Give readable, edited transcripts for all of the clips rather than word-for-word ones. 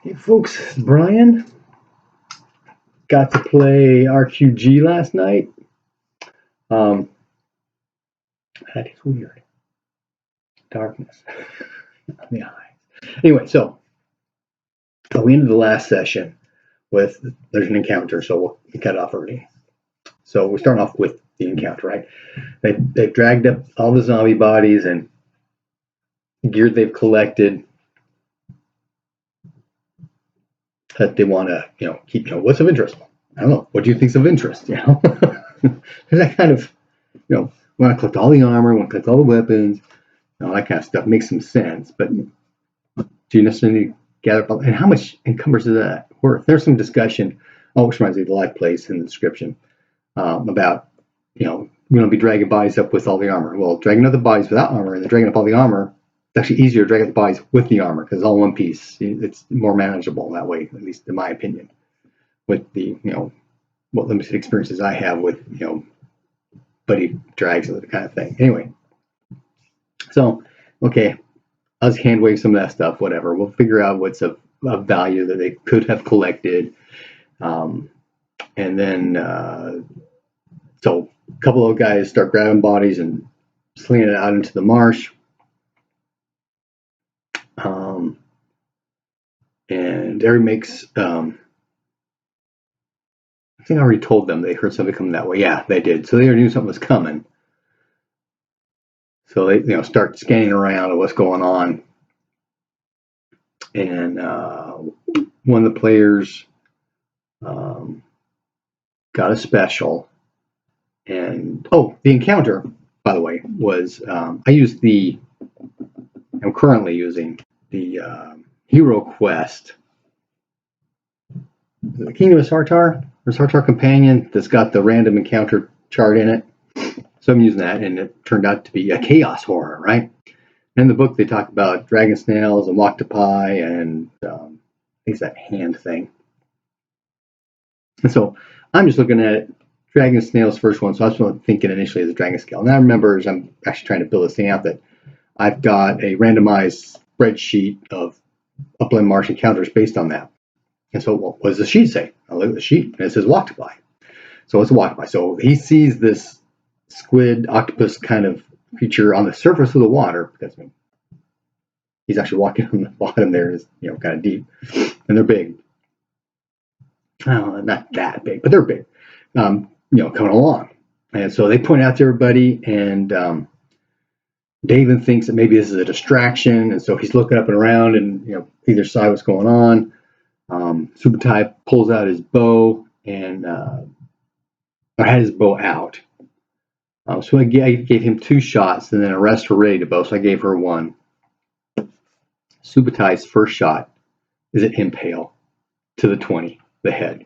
Hey folks, it's Brian. Got to play RQG last night. That is weird. Darkness on the eyes. Anyway, so we ended the last session with there's an encounter, so we'll cut it off early. So we're starting off with the encounter, right? They've dragged up all the zombie bodies and gear they've collected that they want to, keep. What's of interest? I don't know. What do you think's of interest? There's that kind of, we want to collect all the armor, we want to collect all the weapons, all that kind of stuff. Makes some sense, but do you necessarily gather up? And how much encumbers is that worth? There's some discussion, which reminds me of the live place in the description, about, we don't be dragging bodies up with all the armor. Well, dragging up the bodies without armor and then dragging up all the armor, it's actually easier to drag up the bodies with the armor because it's all one piece. It's more manageable that way, at least in my opinion, with the, what limited experiences I have with, buddy drags and that kind of thing. Anyway, so, okay, let's hand wave some of that stuff, whatever. We'll figure out what's of value that they could have collected. And then, so a couple of guys start grabbing bodies and slinging it out into the marsh. And Eric makes, I think I already told them they heard somebody coming that way. Yeah, they did. So they already knew something was coming. So they, start scanning around at what's going on. And one of the players got a special. And, the encounter, by the way, was, I'm currently using the Hero Quest. The Kingdom of Sartar, or Sartar Companion, that's got the random encounter chart in it. So I'm using that, and it turned out to be a chaos horror, right? In the book, they talk about dragon snails and octopi and I think it's that hand thing. And so I'm just looking at it. Dragon snails, first one. So I was thinking initially as a dragon scale. And I remember as I'm actually trying to build this thing out that I've got a randomized spreadsheet of upland marsh encounters based on that. And so what does the sheet say? I look at the sheet and it says octopi. So it's a octopi. So he sees this squid octopus kind of creature on the surface of the water because he's actually walking on the bottom there, is kind of deep, and they're big. Not that big, but they're big. Coming along, and so they point out to everybody, and David thinks that maybe this is a distraction, and so he's looking up and around, and either side what's going on. Subutai pulls out his bow and had his bow out. So I gave him 2 shots, and then the rest were ready to bow, so I gave her 1. Subutai's first shot is an impale to the 20, the head.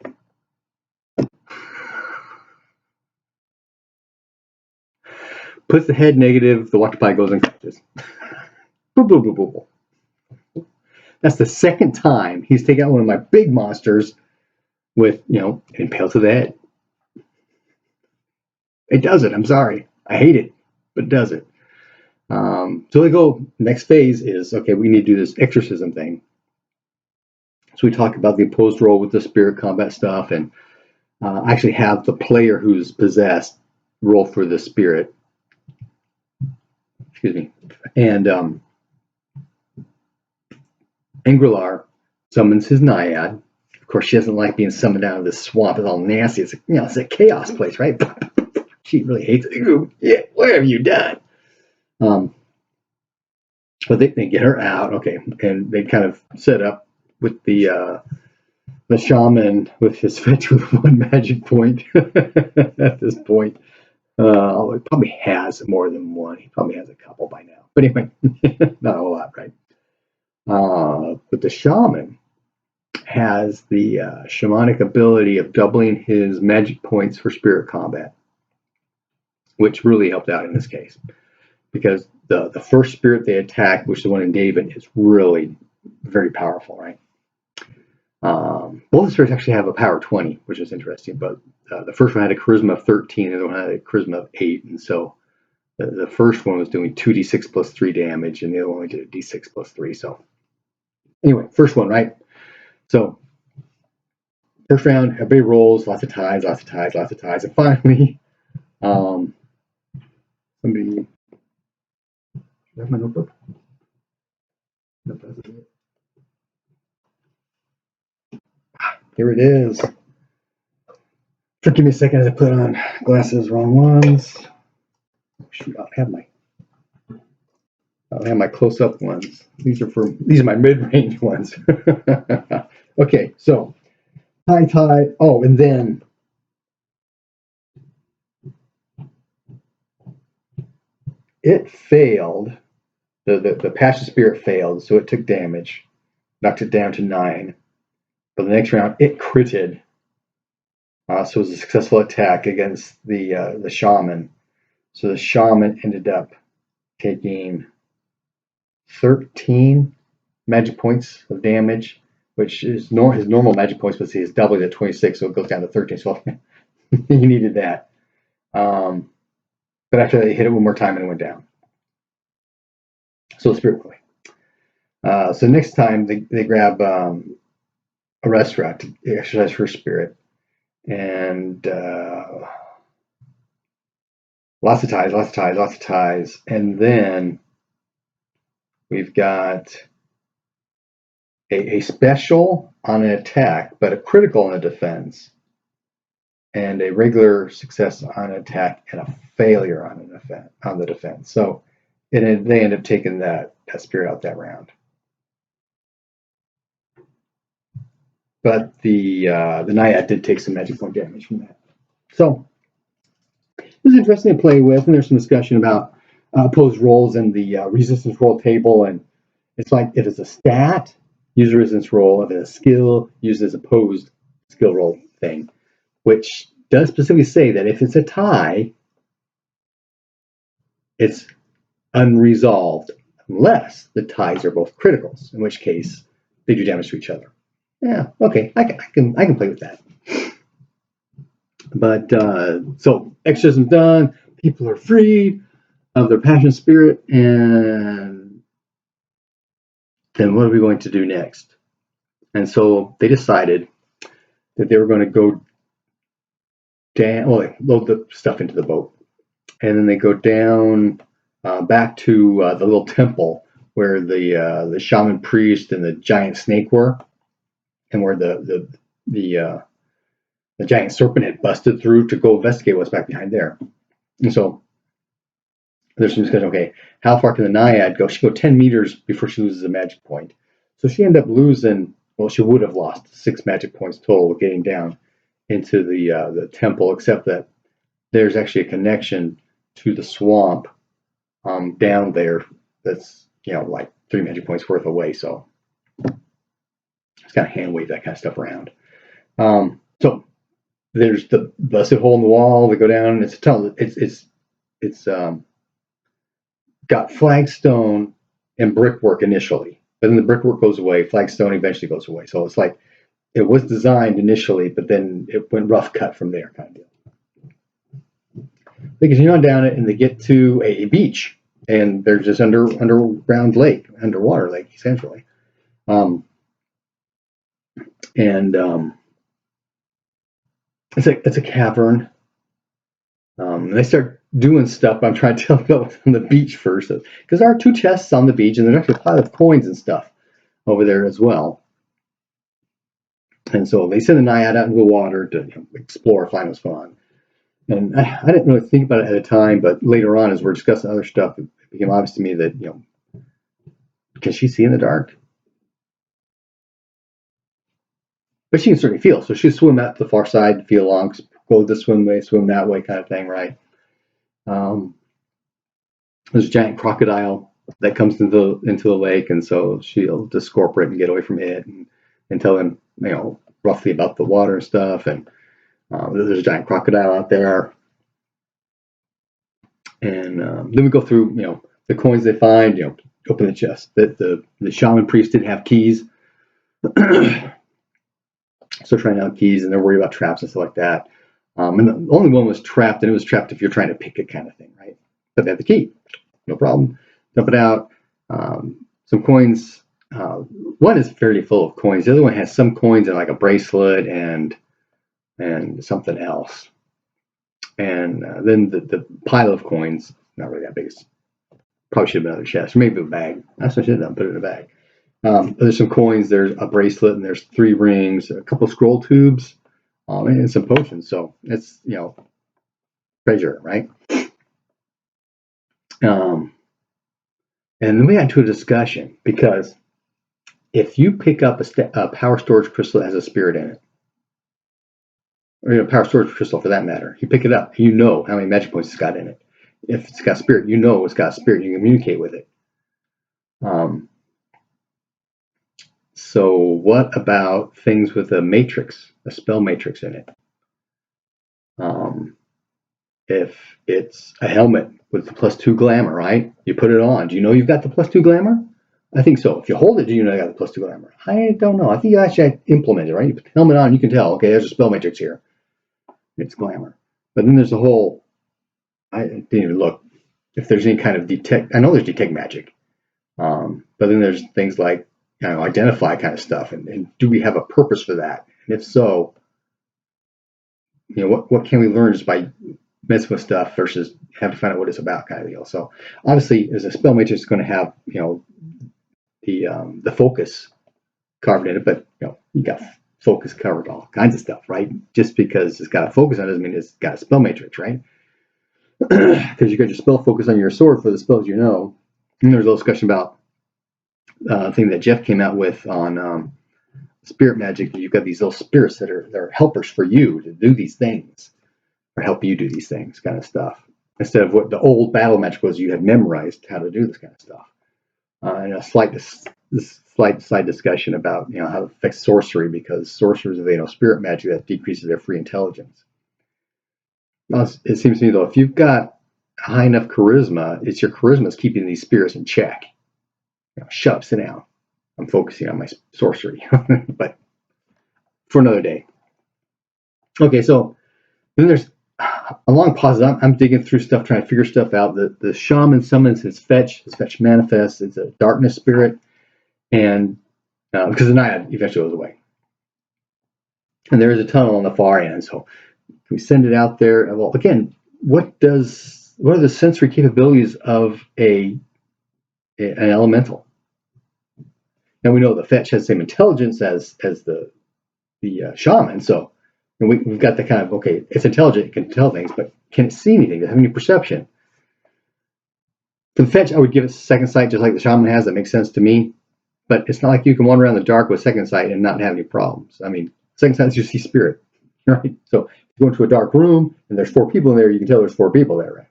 Puts the head negative, the octopi goes unconscious. Boop, boop, boop, boop, boop. That's the second time he's taken out one of my big monsters with, an impale to the head. It does it. I'm sorry. I hate it, but it does it. So they go, next phase is, okay, we need to do this exorcism thing. So we talk about the opposed roll with the spirit combat stuff, and actually have the player who's possessed roll for the spirit. Excuse me. And Angrilar summons his naiad. Of course, she doesn't like being summoned out of this swamp. It's all nasty. It's it's a chaos place, right? She really hates it. Yeah, what have you done? But they get her out, okay, and they kind of set up with the shaman with his fetch with 1 magic point at this point. He probably has more than 1. He probably has a couple by now. But anyway, not a lot, right? But the shaman has the shamanic ability of doubling his magic points for spirit combat, which really helped out in this case. Because the first spirit they attack, which is the one in David, is really very powerful, right? Both the spirits actually have a power 20, which is interesting, but the first one had a charisma of 13, and the other one had a charisma of 8, and so the first one was doing 2d6 plus 3 damage, and the other one only did a d6 plus 3. So anyway, first one, right? So first round, everybody rolls, lots of ties, lots of ties, lots of ties, and finally, somebody. Do I have my notebook? Nope, that's it. Here it is. Forgive me a second as I put on glasses, wrong ones. Shoot, I don't have my close-up ones. These are my mid-range ones. Okay, so tie. Oh, and then it failed. The Passion Spirit failed, so it took damage, knocked it down to 9. But the next round, it critted. So it was a successful attack against the shaman. So the shaman ended up taking 13 magic points of damage, which is his normal magic points, but see, it's doubling at 26, so it goes down to 13. So he needed that. But after they hit it one more time, and it went down. So spirit play. So next time they grab a restaurant to exercise her spirit, and lots of ties, and then we've got a special on an attack, but a critical on a defense, and a regular success on an attack and a failure on the defense. So they end up taking that spirit out that round. But the Naiad did take some magic point damage from that. So it was interesting to play with, and there's some discussion about opposed rolls in the resistance roll table, and it's like if it's a stat, use a resistance roll. If it's a skill, use as opposed skill roll thing, which does specifically say that if it's a tie, it's unresolved unless the ties are both criticals, in which case they do damage to each other. Yeah, okay, I can play with that. But so exorcism done, people are freed of their passion spirit, and then what are we going to do next? And so they decided that they were going to go down. Well, they load the stuff into the boat, and then they go down back to the little temple where the shaman priest and the giant snake were, and where the giant serpent had busted through to go investigate what's back behind there. And so there's some discussion, okay, how far can the Naiad go? She go 10 meters before she loses a magic point. So she ended up losing, well, she would have lost 6 magic points total getting down into the temple, except that there's actually a connection to the swamp down there that's, like 3 magic points worth away. So it's kind of hand wave that kind of stuff around. So there's the busted hole in the wall. We go down, and it's a tunnel. It's got flagstone and brickwork initially, but then the brickwork goes away. Flagstone eventually goes away. So it's like it was designed initially, but then it went rough cut from there, kind of deal. They continue on down it, and they get to a beach, and there's this underground lake, underwater lake, essentially. It's a cavern. They start doing stuff. I'm trying to tell you about on the beach first, because there are 2 chests on the beach, and there's actually a pile of coins and stuff over there as well. And so they send the Naiad out into the water to explore, find what's going on. And I didn't really think about it at the time, but later on, as we're discussing other stuff, it became obvious to me that can she see in the dark? But she can certainly feel. So she'll swim out to the far side, feel along, go this way, swim that way, kind of thing, right? There's a giant crocodile that comes into the lake, and so she'll discorporate and get away from it, and tell him, roughly about the water and stuff. And there's a giant crocodile out there. And then we go through, the coins they find, open the chest. The shaman priest didn't have keys. So trying out keys, and they're worried about traps and stuff like that. And the only one was trapped, and it was trapped if you're trying to pick it, kind of thing, right? But they have the key, no problem. Dump it out. Some coins one is fairly full of coins. The other one has some coins and like a bracelet and something else. And then the pile of coins, not really that big. Probably should have been another chest, or maybe a bag. That's what I should have done. Put it in a bag. There's some coins. There's a bracelet, and there's 3 rings, a couple scroll tubes, and some potions. So it's treasure, right? And then we got into a discussion because if you pick up a power storage crystal that has a spirit in it, or a power storage crystal for that matter, you pick it up, you know how many magic points it's got in it. If it's got spirit, you know it's got spirit. You can communicate with it. So what about things with a matrix, a spell matrix in it? If it's a helmet with the +2 glamour, right? You put it on. Do you know you've got the +2 glamour? I think so. If you hold it, do you know you got the +2 glamour? I don't know. I think you actually implement it, right? You put the helmet on, you can tell, okay, there's a spell matrix here. It's glamour. But then there's the whole, I didn't even look if there's any kind of detect. I know there's detect magic. But then there's things like, identify kind of stuff. And do we have a purpose for that? And if so, what can we learn just by messing with stuff versus have to find out what it's about kind of deal. So obviously, as a spell matrix, it's going to have the focus carved in it, but you got focus covered all kinds of stuff, right? Just because it's got a focus on it doesn't mean it's got a spell matrix, right? Because you got your spell focus on your sword for the spells you know. And there's a discussion about thing that Jeff came out with on spirit magic. You've got these little spirits that are helpers for you to do these things. Or help you do these things, kind of stuff. Instead of what the old battle magic was, you had memorized how to do this kind of stuff. And a slight side discussion about how it affects sorcery, because sorcerers, if they know spirit magic, that decreases their free intelligence. Now, it seems to me though, if you've got high enough charisma, it's your charisma is keeping these spirits in check. Shut up, sit down. I'm focusing on my sorcery, but for another day. Okay, so then there's a long pause. I'm digging through stuff, trying to figure stuff out. The shaman summons his fetch manifests. It's a darkness spirit, and because the naiad eventually goes away. And there is a tunnel on the far end, so we send it out there. Well, again, what are the sensory capabilities of an elemental? Now we know the fetch has the same intelligence as the shaman, so. And we've got the kind of, okay, it's intelligent, it can tell things, but can it see anything? Does it have any perception? For the fetch, I would give it second sight, just like the shaman has. That makes sense to me. But it's not like you can wander around the dark with second sight and not have any problems. I mean, second sight is you see spirit, right? So if you go into a dark room and there's 4 people in there, you can tell there's 4 people there,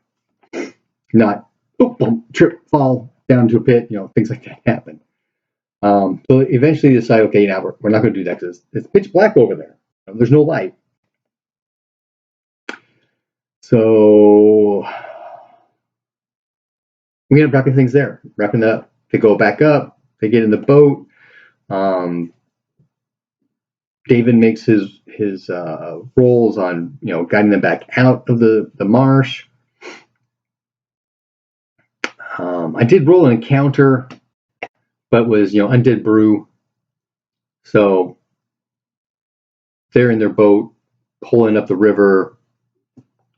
right? Not, boom, trip, fall down into a pit, things like that happen. So eventually you decide, okay, now we're not going to do that because it's pitch black over there. There's no light. So we end up wrapping things there, wrapping it up. They go back up. They get in the boat. David makes his rolls on guiding them back out of the marsh. I did roll an encounter, but it was undead brew. So they're in their boat pulling up the river.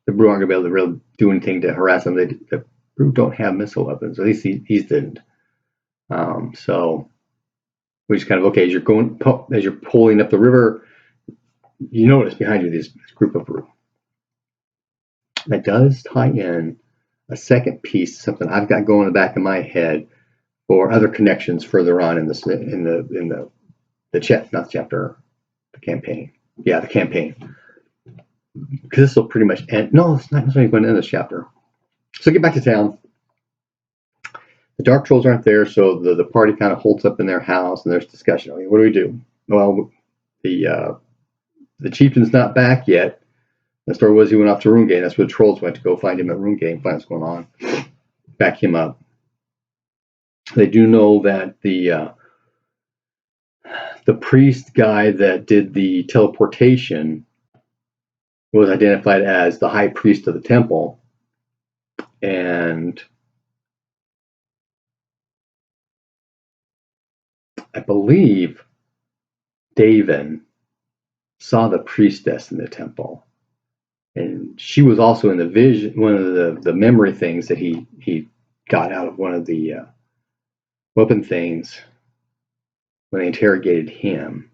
The brew aren't gonna be able to really do anything to harass them. The brew don't have missile weapons. At least he didn't. So we just kind of, okay, as you're pulling up the river, you notice behind you this group of brew. That does tie in a second piece, something I've got going in the back of my head for other connections further on in the campaign. Yeah, the campaign. Because this will pretty much end. No, it's not necessarily going to end this chapter. So get back to town. The dark trolls aren't there, so the party kind of holds up in their house, and there's discussion. Okay, what do we do? Well, the chieftain's not back yet. The story was he went off to Runegate. That's where the trolls went to go find him at Runegate and find what's going on. Back him up. They do know that the priest guy that did the teleportation was identified as the high priest of the temple, and I believe Daven saw the priestess in the temple, and she was also in the vision, one of the memory things that he got out of one of the weapon things when they interrogated him.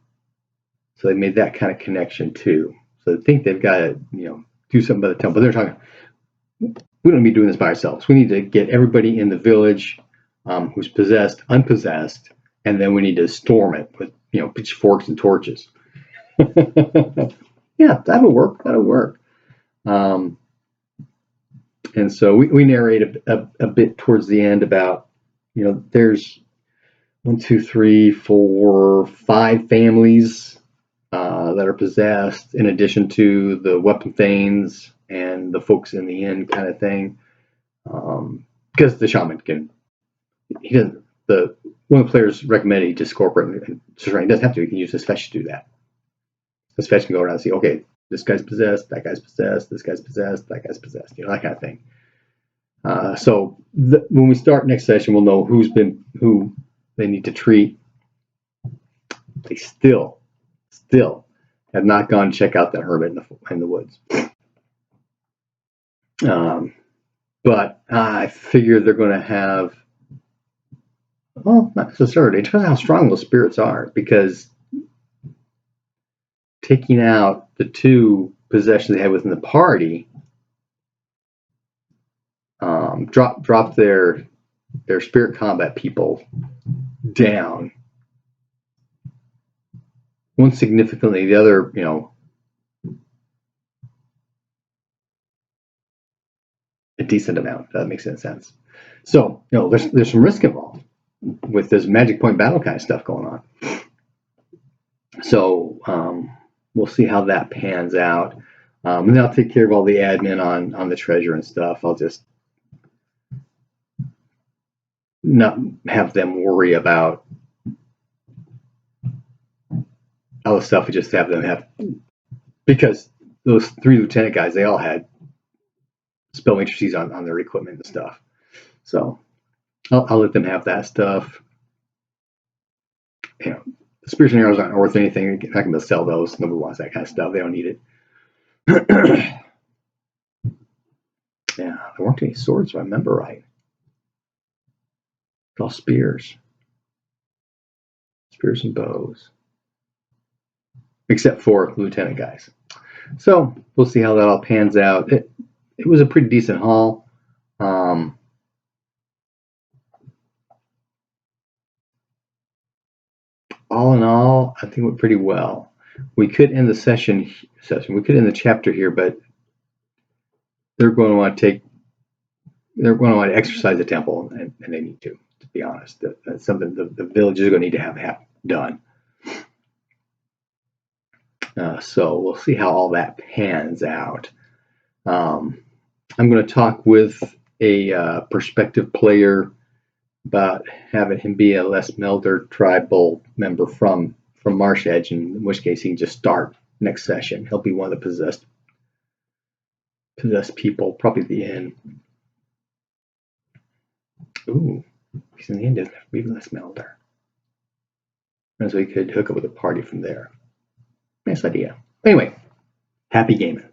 So they made that kind of connection too. So they think they've got to, do something about the temple. They're talking, we don't need to be doing this by ourselves. We need to get everybody in the village who's possessed, unpossessed, and then we need to storm it with, pitchforks and torches. Yeah, that'll work. That'll work. And so we narrate a bit towards the end about, there's 1, 2, 3, 4, 5 families that are possessed, in addition to the weapon thanes and the folks in the inn kind of thing. Because the shaman one of the players recommended he just corporate and he doesn't have to. He can use his fetch to do that. His fetch can go around and see, okay, this guy's possessed, that guy's possessed, this guy's possessed, that guy's possessed, that kind of thing. So when we start next session, we'll know who they need to treat. They still have not gone to check out that hermit in the woods. But I figure they're going to have, well, not necessarily. It depends on how strong those spirits are, because taking out the 2 possessions they had within the party, drop their spirit combat people down. One significantly, the other, a decent amount. If that makes any sense. So, there's some risk involved with this magic point battle kind of stuff going on. So we'll see how that pans out. And then I'll take care of all the admin on the treasure and stuff. I'll just not have them worry about other stuff. We just have them have, because those 3 lieutenant guys, they all had spell matrices on their equipment and stuff. So I'll let them have that stuff. The spears and arrows aren't worth anything. I'm not going to sell those. Nobody wants that kind of stuff. They don't need it. Yeah, there weren't any swords, if I remember right. It's all spears. Spears and bows. Except for lieutenant guys. So we'll see how that all pans out. It was a pretty decent haul. All in all, I think it went pretty well. We could end the session. We could end the chapter here, but they're going to want to exercise the temple, and they need to be honest. That's something the village is going to need to have done. So we'll see how all that pans out. I'm going to talk with a prospective player about having him be a Les Melder tribal member from Marsh Edge, in which case he can just start next session. He'll be one of the possessed people, probably at the end. Ooh, he's in the end, doesn't have to be Les Melder. And so he could hook up with a party from there. Nice idea. Anyway, happy gaming.